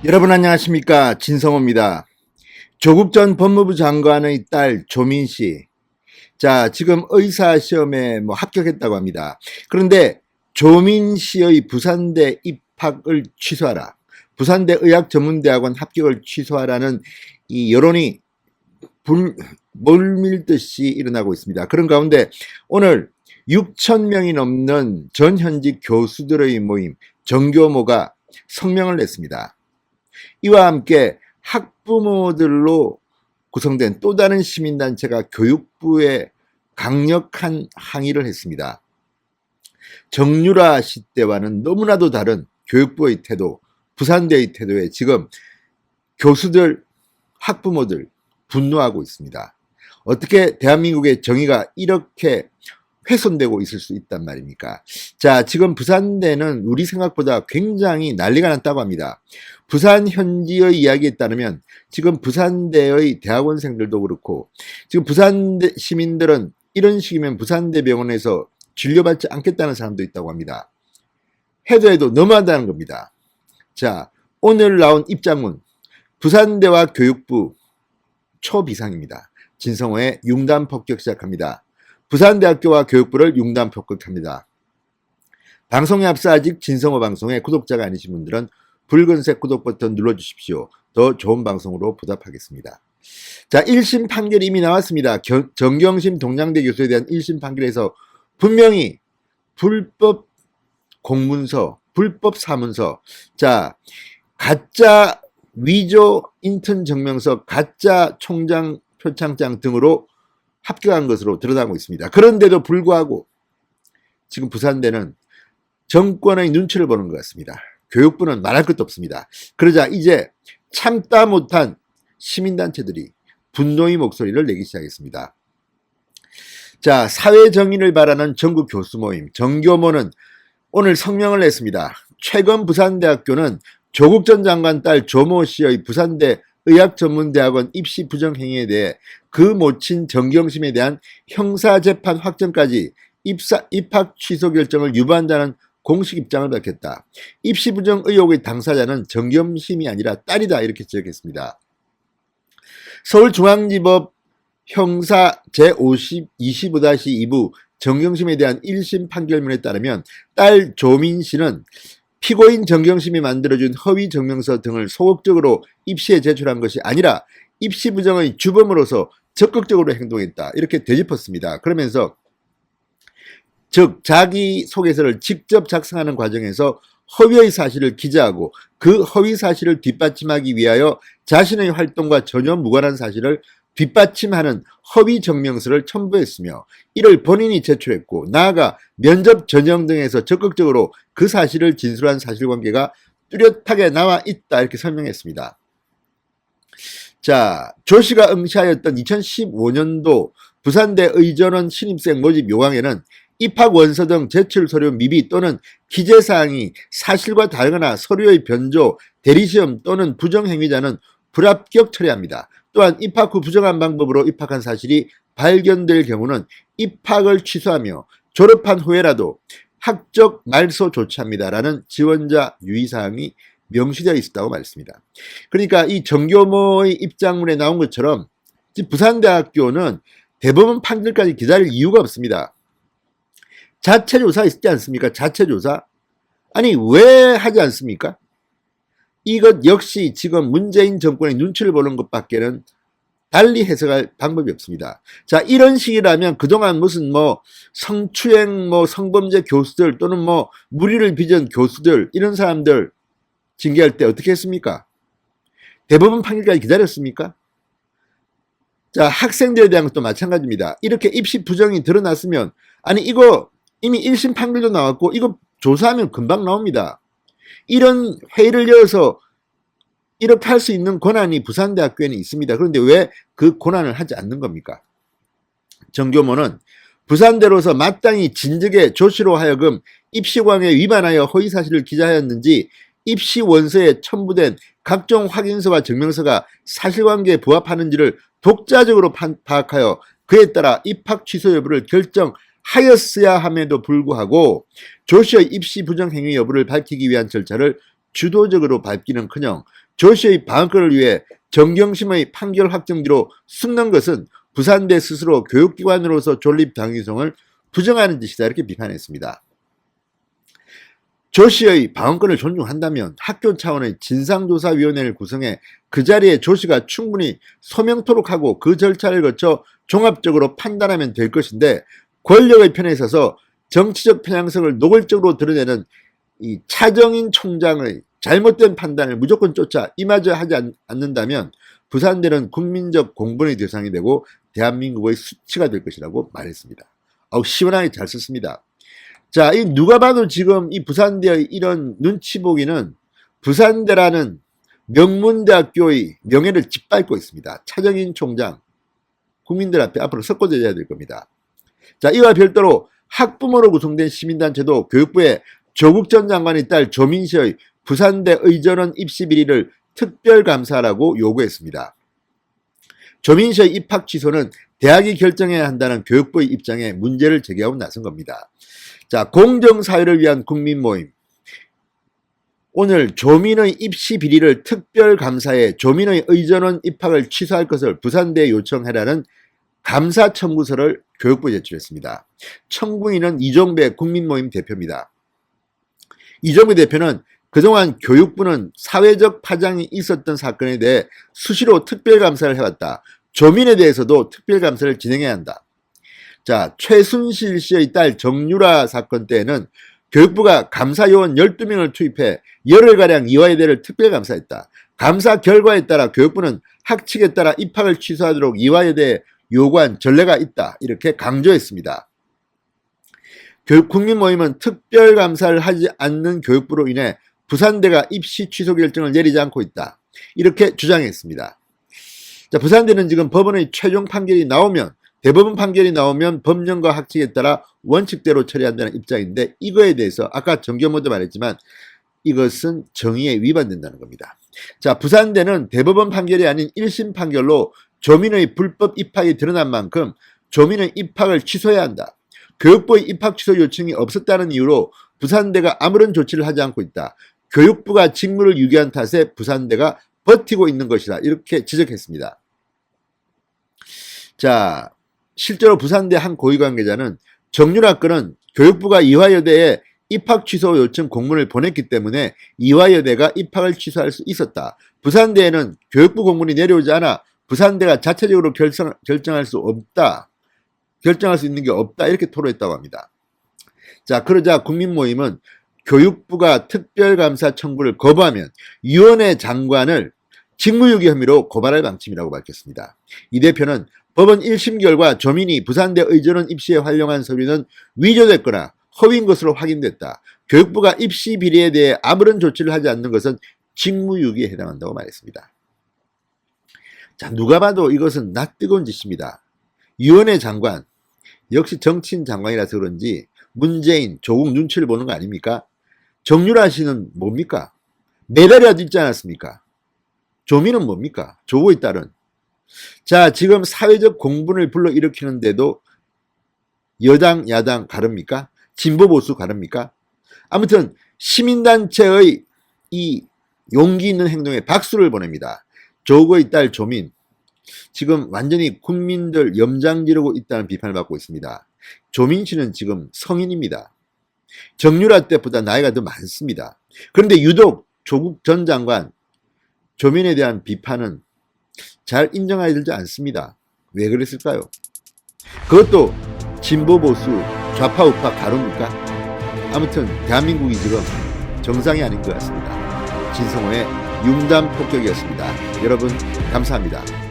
여러분 안녕하십니까, 진성호입니다. 조국 전 법무부 장관의 딸 조민 씨, 자 지금 의사 시험에 합격했다고 합니다. 그런데 조민 씨의 부산대 입학을 취소하라, 부산대 의학전문대학원 합격을 취소하라는 이 여론이 물밀듯이 일어나고 있습니다. 그런 가운데 오늘 6천 명이 넘는 전현직 교수들의 모임 정교모가 성명을 냈습니다. 이와 함께 학부모들로 구성된 또 다른 시민단체가 교육부에 강력한 항의를 했습니다. 정유라 씨 때와는 너무나도 다른 교육부의 태도, 부산대의 태도에 지금 교수들, 학부모들 분노하고 있습니다. 어떻게 대한민국의 정의가 이렇게 훼손되고 있을 수 있단 말입니까? 자, 지금 부산대는 우리 생각보다 굉장히 난리가 났다고 합니다. 부산 현지의 이야기에 따르면 지금 부산대의 대학원생들도 그렇고 지금 부산대 시민들은 이런 식이면 부산대 병원에서 진료받지 않겠다는 사람도 있다고 합니다. 해도 너무하다는 겁니다. 자, 오늘 나온 입장문, 부산대와 교육부 초비상입니다. 진성호의 융단 폭격 시작합니다. 부산대학교와 교육부를 융단 폭격합니다. 방송에 앞서 아직 진성호 방송의 구독자가 아니신 분들은 붉은색 구독 버튼 눌러주십시오. 더 좋은 방송으로 보답하겠습니다. 자, 1심 판결이 이미 나왔습니다. 정경심 동양대 교수에 대한 1심 판결에서 분명히 불법 공문서, 불법 사문서, 자, 가짜 위조 인턴 증명서, 가짜 총장 표창장 등으로 합격한 것으로 드러나고 있습니다. 그런데도 불구하고 지금 부산대는 정권의 눈치를 보는 것 같습니다. 교육부는 말할 것도 없습니다. 그러자 이제 참다 못한 시민단체들이 분노의 목소리를 내기 시작했습니다. 자, 사회정의를 바라는 전국 교수 모임 정교모는 오늘 성명을 냈습니다. 최근 부산대학교는 조국 전 장관 딸 조모 씨의 부산대 의학전문대학원 입시 부정행위에 대해 그 모친 정경심에 대한 형사재판 확정까지 입학 취소 결정을 유보한다는 공식 입장을 밝혔다. 입시 부정 의혹의 당사자는 정경심이 아니라 딸이다, 이렇게 지적했습니다. 서울중앙지법 형사 제25-2부 정경심에 대한 1심 판결문에 따르면 딸 조민 씨는 피고인 정경심이 만들어준 허위 증명서 등을 소극적으로 입시에 제출한 것이 아니라 입시 부정의 주범으로서 적극적으로 행동했다, 이렇게 되짚었습니다. 그러면서 즉 자기소개서를 직접 작성하는 과정에서 허위의 사실을 기재하고 그 허위 사실을 뒷받침하기 위하여 자신의 활동과 전혀 무관한 사실을 뒷받침하는 허위 증명서를 첨부했으며 이를 본인이 제출했고 나아가 면접 전형 등에서 적극적으로 그 사실을 진술한 사실관계가 뚜렷하게 나와 있다, 이렇게 설명했습니다. 자, 조 씨가 응시하였던 2015년도 부산대 의전원 신입생 모집 요강에는 입학 원서 등 제출 서류 미비 또는 기재사항이 사실과 다르거나 서류의 변조, 대리시험 또는 부정행위자는 불합격 처리합니다. 또한 입학 후 부정한 방법으로 입학한 사실이 발견될 경우는 입학을 취소하며 졸업한 후에라도 학적 말소 조치합니다라는 지원자 유의사항이 명시되어 있었다고 말했습니다. 그러니까 이 정교모의 입장문에 나온 것처럼 부산대학교는 대법원 판결까지 기다릴 이유가 없습니다. 자체조사 있지 않습니까? 자체조사. 아니 왜 하지 않습니까? 이것 역시 지금 문재인 정권의 눈치를 보는 것밖에는 달리 해석할 방법이 없습니다. 자, 이런 식이라면 그동안 무슨 성추행 성범죄 교수들 또는 무리를 빚은 교수들, 이런 사람들 징계할 때 어떻게 했습니까? 대법원 판결까지 기다렸습니까? 자, 학생들에 대한 것도 마찬가지입니다. 이렇게 입시 부정이 드러났으면, 아니 이거 이미 1심 판결도 나왔고 이거 조사하면 금방 나옵니다. 이런 회의를 열어서 이렇게 할 수 있는 권한이 부산대학교에는 있습니다. 그런데 왜 그 권한을 하지 않는 겁니까? 정교모는 부산대로서 마땅히 진즉에 조 씨로 하여금 입시광에 위반하여 허위사실을 기재하였는지 입시 원서에 첨부된 각종 확인서와 증명서가 사실관계에 부합하는지를 독자적으로 파악하여 그에 따라 입학 취소 여부를 결정하였어야 함에도 불구하고 조 씨의 입시 부정 행위 여부를 밝히기 위한 절차를 주도적으로 밟기는커녕 조 씨의 방어권을 위해 정경심의 판결 확정 뒤로 숨는 것은 부산대 스스로 교육기관으로서 존립 당위성을 부정하는 짓이다 이렇게 비판했습니다. 조 씨의 방어권을 존중한다면 학교 차원의 진상조사위원회를 구성해 그 자리에 조 씨가 충분히 소명토록 하고 그 절차를 거쳐 종합적으로 판단하면 될 것인데 권력의 편에 서서 정치적 편향성을 노골적으로 드러내는 이 차정인 총장의 잘못된 판단을 무조건 쫓아 이마저 하지 않는다면 부산대는 국민적 공분의 대상이 되고 대한민국의 수치가 될 것이라고 말했습니다. 시원하게 잘 썼습니다. 자, 이 누가 봐도 지금 이 부산대의 이런 눈치 보기는 부산대라는 명문대학교의 명예를 짓밟고 있습니다. 차정인 총장, 국민들 앞에 앞으로 석고대져야 될 겁니다. 자, 이와 별도로 학부모로 구성된 시민단체도 교육부에 조국 전 장관의 딸 조민시의 부산대 의전원 입시 비리를 특별감사라고 요구했습니다. 조민시의 입학 취소는 대학이 결정해야 한다는 교육부의 입장에 문제를 제기하고 나선 겁니다. 자, 공정사회를 위한 국민 모임. 오늘 조민의 입시 비리를 특별감사해 조민의 의전원 입학을 취소할 것을 부산대에 요청해라는 감사 청구서를 교육부에 제출했습니다. 청구인은 이종배 국민모임 대표입니다. 이종배 대표는 그동안 교육부는 사회적 파장이 있었던 사건에 대해 수시로 특별감사를 해왔다. 조민에 대해서도 특별감사를 진행해야 한다. 자, 최순실 씨의 딸 정유라 사건 때에는 교육부가 감사요원 12명을 투입해 열흘가량 이화여대를 특별감사했다. 감사 결과에 따라 교육부는 학칙에 따라 입학을 취소하도록 이화여대에 요구한 전례가 있다. 이렇게 강조했습니다. 국민모임은 특별감사를 하지 않는 교육부로 인해 부산대가 입시 취소 결정을 내리지 않고 있다. 이렇게 주장했습니다. 자, 부산대는 지금 법원의 최종 판결이 나오면 대법원 판결이 나오면 법령과 학칙에 따라 원칙대로 처리한다는 입장인데 이거에 대해서 아까 정경모도 말했지만 이것은 정의에 위반된다는 겁니다. 자, 부산대는 대법원 판결이 아닌 1심 판결로 조민의 불법 입학이 드러난 만큼 조민의 입학을 취소해야 한다. 교육부의 입학 취소 요청이 없었다는 이유로 부산대가 아무런 조치를 하지 않고 있다. 교육부가 직무를 유기한 탓에 부산대가 버티고 있는 것이다. 이렇게 지적했습니다. 자, 실제로 부산대 한 고위 관계자는 정유라 건은 교육부가 이화여대에 입학 취소 요청 공문을 보냈기 때문에 이화여대가 입학을 취소할 수 있었다. 부산대에는 교육부 공문이 내려오지 않아 부산대가 자체적으로 결정할 수 없다. 결정할 수 있는 게 없다. 이렇게 토로했다고 합니다. 자, 그러자 국민모임은 교육부가 특별감사 청구를 거부하면 유원회 장관을 직무유기 혐의로 고발할 방침이라고 밝혔습니다. 이 대표는 법원 1심 결과 조민이 부산대 의전원 입시에 활용한 서류는 위조됐거나 허위인 것으로 확인됐다. 교육부가 입시 비리에 대해 아무런 조치를 하지 않는 것은 직무유기에 해당한다고 말했습니다. 자, 누가 봐도 이것은 낯뜨거운 짓입니다. 유원회 장관, 역시 정치인 장관이라서 그런지 문재인, 조국 눈치를 보는 거 아닙니까? 정유라 씨는 뭡니까? 메달이라도 있지 않았습니까? 조민은 뭡니까? 조국의 딸은. 자, 지금 사회적 공분을 불러일으키는데도 여당, 야당 가릅니까? 진보, 보수 가릅니까? 아무튼 시민단체의 이 용기 있는 행동에 박수를 보냅니다. 조국의 딸 조민, 지금 완전히 국민들 염장 지르고 있다는 비판을 받고 있습니다. 조민 씨는 지금 성인입니다. 정유라 때보다 나이가 더 많습니다. 그런데 유독 조국 전 장관 조민에 대한 비판은 잘 인정하기 들지 않습니다. 왜 그랬을까요? 그것도 진보 보수 좌파 우파 가릅니까? 아무튼 대한민국이 지금 정상이 아닌 것 같습니다. 진성호의 융단 폭격이었습니다. 여러분 감사합니다.